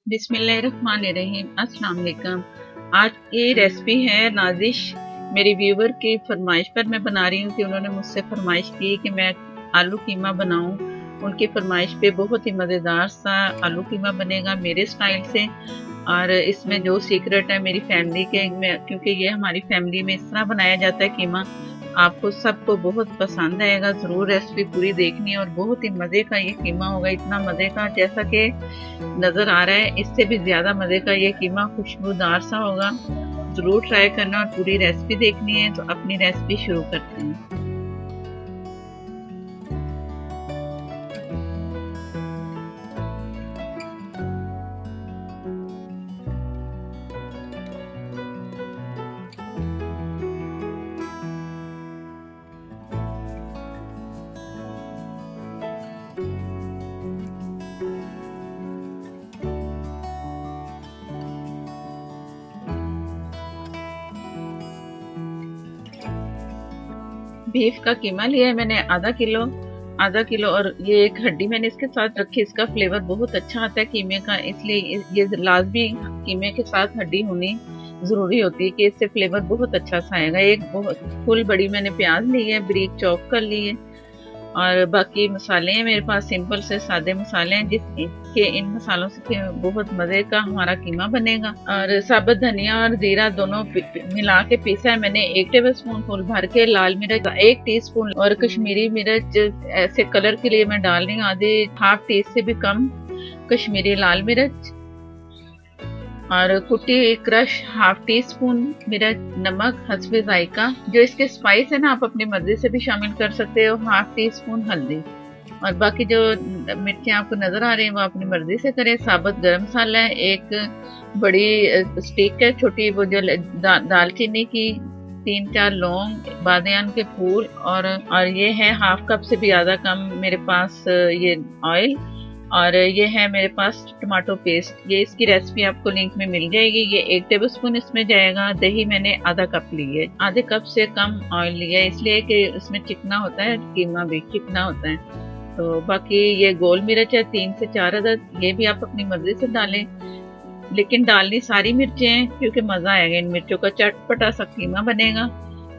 बिस्मिल्लाहिर्रहमानिर्रहीम। अस्सलाम वालेकुम। आज की रेसिपी है नाजिश। मेरी व्यूवर की फरमाइश पर मैं बना रही हूँ कि उन्होंने मुझसे फरमाइश की कि मैं आलू कीमा बनाऊँ। उनकी फरमाइश पे बहुत ही मज़ेदार सा आलू कीमा बनेगा मेरे स्टाइल से। और इसमें जो सीक्रेट है मेरी फैमिली के में, क्योंकि ये हमारी फैमिली में इस तरह बनाया जाता है कीमा। आपको सबको बहुत पसंद आएगा। ज़रूर रेसिपी पूरी देखनी है और बहुत ही मज़े का ये कीमा होगा। इतना मज़े का जैसा कि नज़र आ रहा है, इससे भी ज़्यादा मज़े का ये कीमा खुशबूदार सा होगा। ज़रूर ट्राई करना और पूरी रेसिपी देखनी है। तो अपनी रेसिपी शुरू करते हैं। बीफ का कीमा लिया है मैंने आधा किलो। और ये एक हड्डी मैंने इसके साथ रखी। इसका फ्लेवर बहुत अच्छा आता है कीमे का, इसलिए ये लाजमी कीमे के साथ हड्डी होनी ज़रूरी होती है कि इससे फ्लेवर बहुत अच्छा सा आएगा। एक बहुत फुल बड़ी मैंने प्याज ली है, बारीक चॉप कर ली है। और बाकी मसाले हैं मेरे पास, सिंपल से सादे मसाले हैं जिसके इन मसालों से बहुत मज़े का हमारा कीमा बनेगा। और साबुत धनिया और जीरा दोनों मिला के पीसा है मैंने। 1 टेबल स्पून फुल भर के लाल मिर्च 1 टीस्पून और कश्मीरी मिर्च ऐसे कलर के लिए मैं डाल रही हूँ आधे हाफ टी से भी कम कश्मीरी लाल मिर्च। और कुटी क्रश हाफ टी स्पून मिर्च, नमक हस्बे जायका। जो इसके स्पाइस है ना, आप अपनी मर्जी से भी शामिल कर सकते हो। हाफ टी स्पून हल्दी और बाकी जो मिर्चें आपको नजर आ रही हैं वो अपनी मर्जी से करें। साबुत गरम मसाला है, एक बड़ी स्टिक है छोटी, वो जो दालचीनी की, 3-4 लौंग, बादियान के फूल और ये है हाफ कप से भी ज़्यादा कम मेरे पास ये ऑयल। और ये है मेरे पास टमाटो पेस्ट। ये इसकी रेसिपी आपको लिंक में मिल जाएगी। ये 1 टेबल स्पून इसमें जाएगा। दही मैंने आधा कप ली है, आधे कप से कम ऑयल लिया है, इसलिए कि उसमें चिकना होता है, कीमा भी चिकना होता है। तो बाकी ये गोल मिर्च है 3 से 4 अदद, ये भी आप अपनी मर्जी से डालें, लेकिन डालनी सारी मिर्चें हैं क्योंकि मज़ा आएगा। इन मिर्चों का चटपटा सा कीमा बनेगा।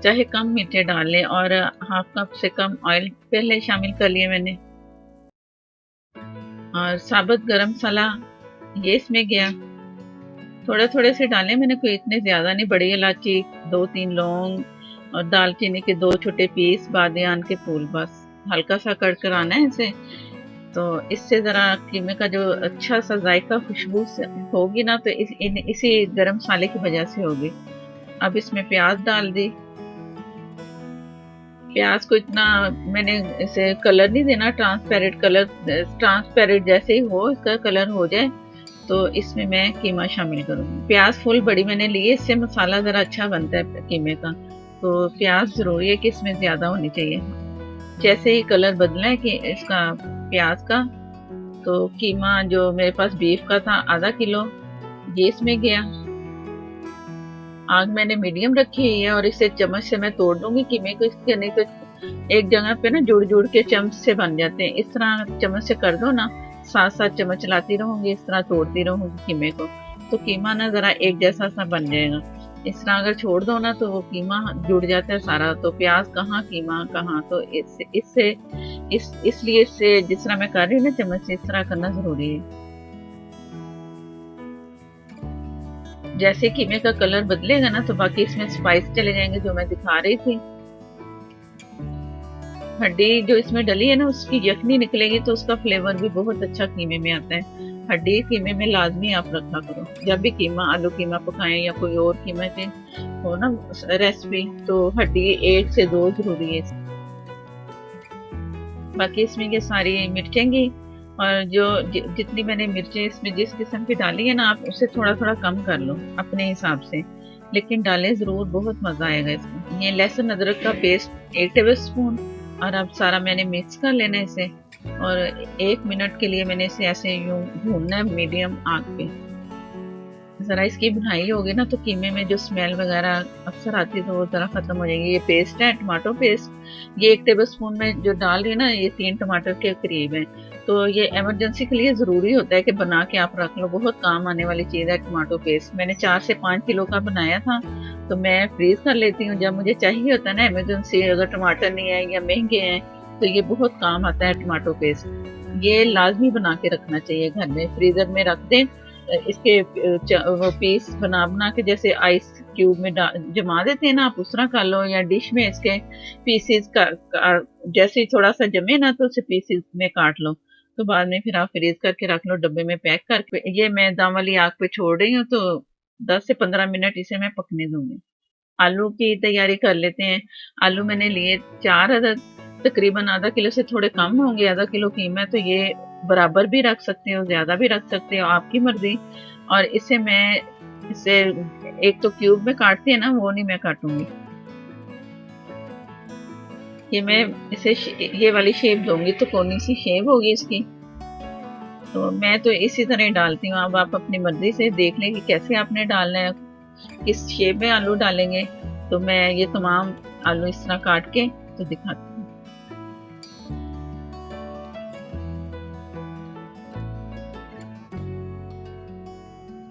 चाहे कम मिर्चें डाल लें। और हाफ कप से कम ऑयल पहले शामिल कर लिए मैंने। और साबुत गरम मसाला ये इसमें गया, थोड़े थोड़े से डाले मैंने, कोई इतने ज़्यादा नहीं। बड़ी इलायची, 2-3 लौंग और दालचीनी के 2 छोटे पीस, बादियान के फूल, बस हल्का सा कड़कड़ाना है इसे। तो इससे ज़रा कीमे का जो अच्छा सा जायका खुशबू होगी ना, तो इसी गरम मसाले की वजह से होगी। अब इसमें प्याज डाल दी। प्याज को इतना मैंने इसे कलर नहीं देना, ट्रांसपेरेंट कलर, ट्रांसपेरेंट जैसे ही हो इसका कलर हो जाए तो इसमें मैं कीमा शामिल करूँगी। प्याज फुल बड़ी मैंने ली है, इससे मसाला ज़रा अच्छा बनता है कीमे का। तो प्याज ज़रूरी है कि इसमें ज़्यादा होनी चाहिए। जैसे ही कलर बदला है कि इसका प्याज का, तो कीमा जो मेरे पास बीफ का था आधा किलो, ये इसमें गया। आग मैंने मीडियम रखी हुई है और इसे चम्मच से मैं तोड़ दूंगी कीमे को। इसके नहीं तो एक जगह पे ना जुड़ जुड़ के चम्मच से बन जाते हैं। इस तरह चम्मच से कर दो ना, साथ साथ चम्मच चलाती रहूंगी, इस तरह तोड़ती रहूंगी कीमे को, तो कीमा ना जरा एक जैसा सा बन जाएगा। इस तरह अगर छोड़ दो ना तो वो कीमा जुड़ जाता है सारा, तो प्याज कहाँ कीमा कहाँ। तो इसलिए इससे जिस तरह मैं कर रही हूँ ना चम्मच से, इस तरह करना जरूरी है। जैसे कीमे का कलर बदलेगा ना तो बाकी इसमें स्पाइस चले जाएंगे जो मैं दिखा रही थी। हड्डी जो इसमें डली है ना, उसकी यखनी निकलेगी तो उसका फ्लेवर भी बहुत अच्छा कीमे में आता है। हड्डी कीमे में लाजमी आप रखा करो जब भी कीमा, आलू कीमा पकाएं या कोई और कीमा के हो ना रेसिपी, तो हड्डी 1 से 2 जरूरी है। बाकी इसमें ये सारी मिर्चेंगी और जो जितनी मैंने मिर्चें इसमें जिस किस्म की डाली है ना, आप उसे थोड़ा थोड़ा कम कर लो अपने हिसाब से, लेकिन डालें ज़रूर, बहुत मज़ा आएगा इसमें। ये लहसुन अदरक का पेस्ट 1 टेबल स्पून। और अब सारा मैंने मिक्स कर लेना है इसे और 1 मिनट के लिए मैंने इसे ऐसे यूँ भूनना है मीडियम आग पे। ज़रा इसकी भुनाई होगी ना तो कीमे में जो स्मेल वगैरह अक्सर आती है तो वो ज़रा ख़त्म हो जाएगी। ये पेस्ट है टमाटो पेस्ट, ये 1 टेबल स्पून में जो डाल रही है ना, ये 3 टमाटर के करीब है। तो ये इमरजेंसी के लिए ज़रूरी होता है कि बना के आप रख लो, बहुत काम आने वाली चीज़ है टमाटो पेस्ट। मैंने 4 से 5 किलो का बनाया था, तो मैं फ्रीज़ कर लेती हूँ जब मुझे चाहिए होता है ना इमरजेंसी, अगर टमाटर नहीं है या महंगे हैं तो ये बहुत काम आता है टमाटो पेस्ट। ये लाजमी बना के रखना चाहिए घर में, फ्रीज़र में रख दें। इसके वो पीस बना के जैसे आइस क्यूब में जमा देते हैं ना, आप उस तरह कर लो, या डिश में इसके पीसेस जैसे ही थोड़ा सा जमे ना तो उसे पीसेस में काट लो, तो बाद में फिर आप फ्रीज करके रख लो डब्बे में पैक करके। ये मैं दम वाली आग पे छोड़ रही हूँ, तो 10 से 15 मिनट इसे मैं पकने दूंगी। आलू की तैयारी कर लेते हैं। आलू मैंने लिए 4 अदद, तकरीबन आधा किलो से थोड़े कम होंगे, आधा किलो कीमा है तो ये बराबर भी रख सकते हो, ज़्यादा भी रख सकते हो, आपकी मर्ज़ी। और इसे एक तो क्यूब में काटते हैं ना, वो नहीं मैं काटूंगी, ये मैं इसे ये वाली शेप दूंगी तो कौन सी शेप होगी इसकी, तो मैं तो इसी तरह डालती हूँ। अब आप अपनी मर्ज़ी से देख लें कि कैसे आपने डालना है, किस शेप में आलू डालेंगे। तो मैं ये तमाम आलू इस तरह काट के तो दिखाती हूँ।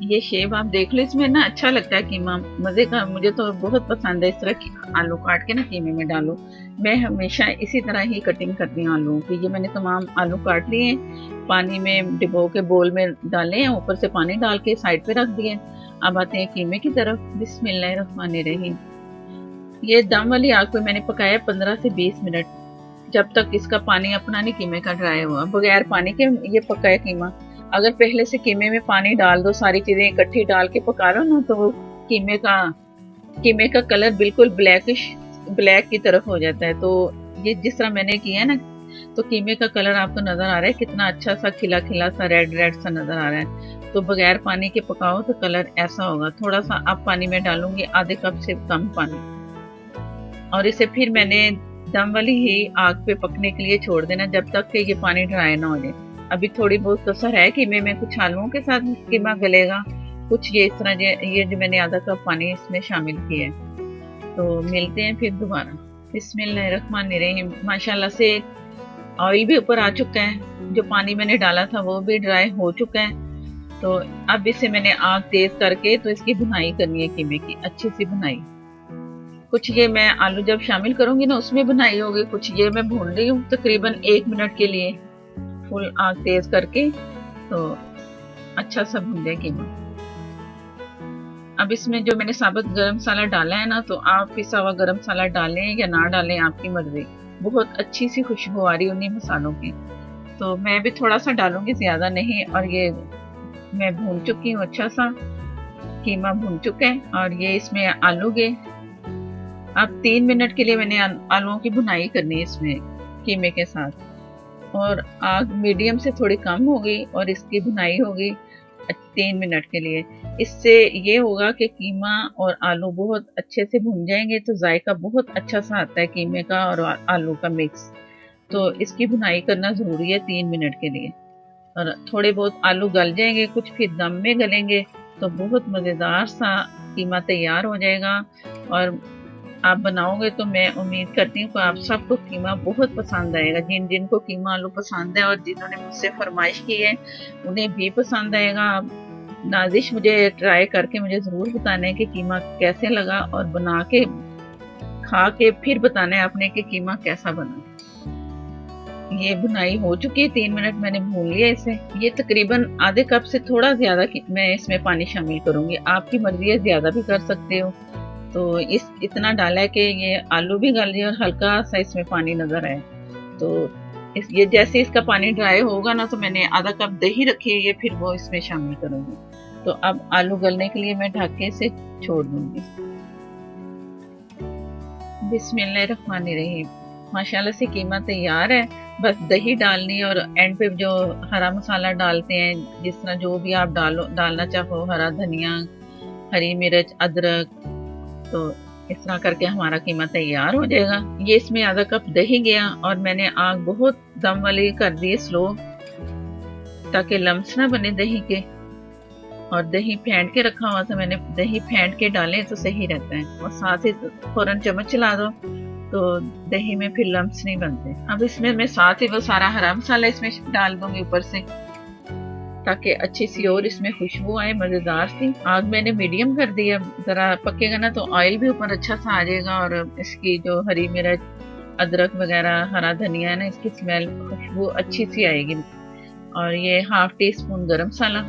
ये शेप आप देख लो, इसमें ना अच्छा लगता है कीमा, मज़े का, मुझे तो बहुत पसंद है इस तरह की आलू काट के ना कीमे में डालो। मैं हमेशा इसी तरह ही कटिंग करती हूँ आलूओं की। ये मैंने तमाम आलू काट लिए, पानी में डिबो के बोल में डाले हैं, ऊपर से पानी डाल के साइड पे रख दिए। अब आते हैं कीमे की तरफ। बिस्मिल्लाहिर्रहमानिर्रहीम। ये दम वाली आग पे मैंने पकाया 15 से 20 मिनट, जब तक इसका पानी अपना नहीं कीमे का ड्राई हुआ। बगैर पानी के ये पकाया कीमा। अगर पहले से कीमे में पानी डाल दो, सारी चीजें इकट्ठी डाल के पका लो ना, तो वो कीमे का कलर बिल्कुल ब्लैक की तरफ हो जाता है। तो ये जिस तरह मैंने किया ना, तो कीमे का कलर आपको नजर आ रहा है कितना अच्छा सा खिला खिला सा रेड सा नजर आ रहा है। तो बगैर पानी के पकाओ तो कलर ऐसा होगा। थोड़ा सा अब पानी में डालूंगी, आधे कप से कम पानी, और इसे फिर मैंने दम वाली ही आग पे पकने के लिए छोड़ देना जब तक कि ये पानी ड्राई ना हो जाए। अभी थोड़ी बहुत कसर है कीमे में, कुछ आलूओं के साथ कीमा गलेगा, कुछ ये इस तरह ये जो मैंने आधा कप पानी इसमें शामिल किया है। तो मिलते हैं फिर दोबारा। बिस्मिल्लाहिर्रहमानिर्रहीम। माशाल्लाह से ऑयल भी ऊपर आ चुका है, जो पानी मैंने डाला था वो भी ड्राई हो चुका है। तो अब इसे मैंने आग तेज करके तो इसकी भुनाई करनी है, कीमे की अच्छी सी भुनाई। कुछ ये मैं आलू जब शामिल करूंगी ना उसमें भुनाई होगी, कुछ ये मैं भून रही हूँ तकरीबन 1 मिनट के लिए फुल आग तेज करके, तो अच्छा सा भून जाए कीमा। अब इसमें जो मैंने साबुत गरम मसाला डाला है ना, तो आप पिसा हुआ गरम मसाला डालें या ना डालें, आपकी मर्जी। बहुत अच्छी सी खुशबू आ रही है उन्हीं मसालों की, तो मैं भी थोड़ा सा डालूंगी, ज्यादा नहीं। और ये मैं भून चुकी हूँ, अच्छा सा कीमा भून चुका है। और ये इसमें आलू गए। अब 3 मिनट के लिए मैंने आलूओं की भुनाई करनी है इसमें कीमे के साथ, और आग मीडियम से थोड़ी कम होगी और इसकी भुनाई होगी 3 मिनट के लिए। इससे ये होगा कि कीमा और आलू बहुत अच्छे से भुन जाएंगे, तो जायका बहुत अच्छा सा आता है कीमे का और आलू का मिक्स। तो इसकी भुनाई करना ज़रूरी है 3 मिनट के लिए। और थोड़े बहुत आलू गल जाएंगे, कुछ फिर दम में गलेंगे, तो बहुत मज़ेदार सा कीमा तैयार हो जाएगा। और आप बनाओगे तो मैं उम्मीद करती हूँ कि आप सबको कीमा बहुत पसंद आएगा। जिन जिनको कीमा आलू पसंद है और जिन्होंने मुझसे फरमाइश की है उन्हें भी पसंद आएगा। आप नाजिश मुझे ट्राई करके मुझे ज़रूर बताना है कि कीमा कैसे लगा, और बना के खा के फिर बताना है आपने कि कीमा कैसा बना। ये भुनाई हो चुकी है, 3 मिनट मैंने भून लिया इसे। ये तकरीबन आधे कप से थोड़ा ज़्यादा मैं इसमें पानी शामिल करूँगी, आपकी मर्जी है, ज़्यादा भी कर सकते हो। तो इतना डाला है कि ये आलू भी गल जाए और हल्का सा इसमें पानी नजर आए। तो ये जैसे इसका पानी ड्राई होगा ना, तो मैंने आधा कप दही रखी है, ये फिर वो इसमें शामिल करूंगी। तो अब आलू गलने के लिए मैं ढक के इसे छोड़ दूंगी। बिस्मिल्लाहिर्रहमानिर्रहीम। माशाल्लाह से कीमा तैयार है, बस दही डालनी और एंड पे जो हरा मसाला डालते हैं, जिस तरह जो भी आप डालना चाहो, हरा धनिया, हरी मिर्च, अदरक, तो इस तरह करके हमारा कीमा तैयार हो जाएगा। ये इसमें आधा कप दही गया, और मैंने आग बहुत दम वाली कर दी स्लो, ताकि लम्स ना बने दही के। और दही फेंट के रखा हुआ था मैंने, दही फेंट के डालें तो सही रहता है। और साथ ही फौरन चम्मच चला दो तो दही में फिर लम्स नहीं बनते। अब इसमें मैं साथ ही वो सारा हरा मसाला इसमें डाल दूंगी ऊपर से, ताकि अच्छी सी और इसमें खुशबू आए मज़ेदार सी। आग मैंने मीडियम कर दिया, ज़रा पकेगा ना तो ऑयल भी ऊपर अच्छा सा आ जाएगा, और इसकी जो हरी मिर्च, अदरक वगैरह, हरा धनिया है ना, इसकी स्मेल, खुशबू अच्छी सी आएगी। और ये हाफ टी स्पून गरम मसाला,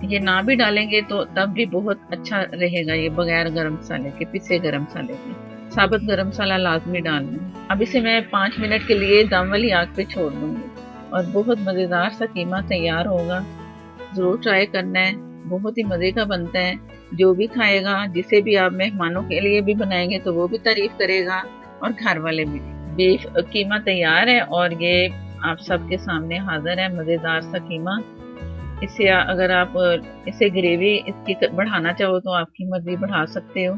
ये ना भी डालेंगे तो तब भी बहुत अच्छा रहेगा, ये बगैर गरम मसाले के, पिसे गरम मसाले के। साबुत गरम मसाला लाजमी डालना। अब इसे मैं 5 मिनट के लिए दम वाली आग पे छोड़ दूंगी और बहुत मज़ेदार सा कीमा तैयार होगा। ज़रूर ट्राई करना है, बहुत ही मज़े का बनता है। जो भी खाएगा, जिसे भी आप मेहमानों के लिए भी बनाएंगे तो वो भी तारीफ करेगा और घर वाले भी। बीफ कीमा तैयार है और ये आप सबके सामने हाजिर है, मज़ेदार सा कीमा। इसे अगर आप इसे ग्रेवी इसकी बढ़ाना चाहो तो आपकी मर्जी बढ़ा सकते हो,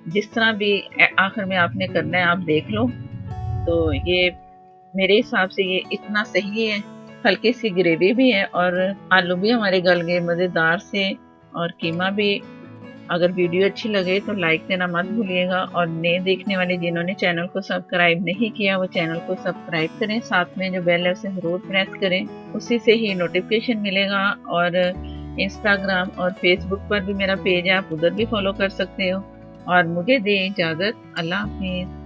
जिस तरह भी आखिर में आपने करना है आप देख लो। तो ये मेरे हिसाब से ये इतना सही है, हल्की सी ग्रेवी भी है और आलू भी हमारे गल गए मज़ेदार से, और कीमा भी। अगर वीडियो अच्छी लगे तो लाइक देना मत भूलिएगा, और नए देखने वाले जिन्होंने चैनल को सब्सक्राइब नहीं किया वो चैनल को सब्सक्राइब करें, साथ में जो बेल है उसे ज़रूर प्रेस करें, उसी से ही नोटिफिकेशन मिलेगा। और इंस्टाग्राम और फेसबुक पर भी मेरा पेज है, आप उधर भी फॉलो कर सकते हो। और मुझे दें इजाज़त, अल्लाह हाफिज़।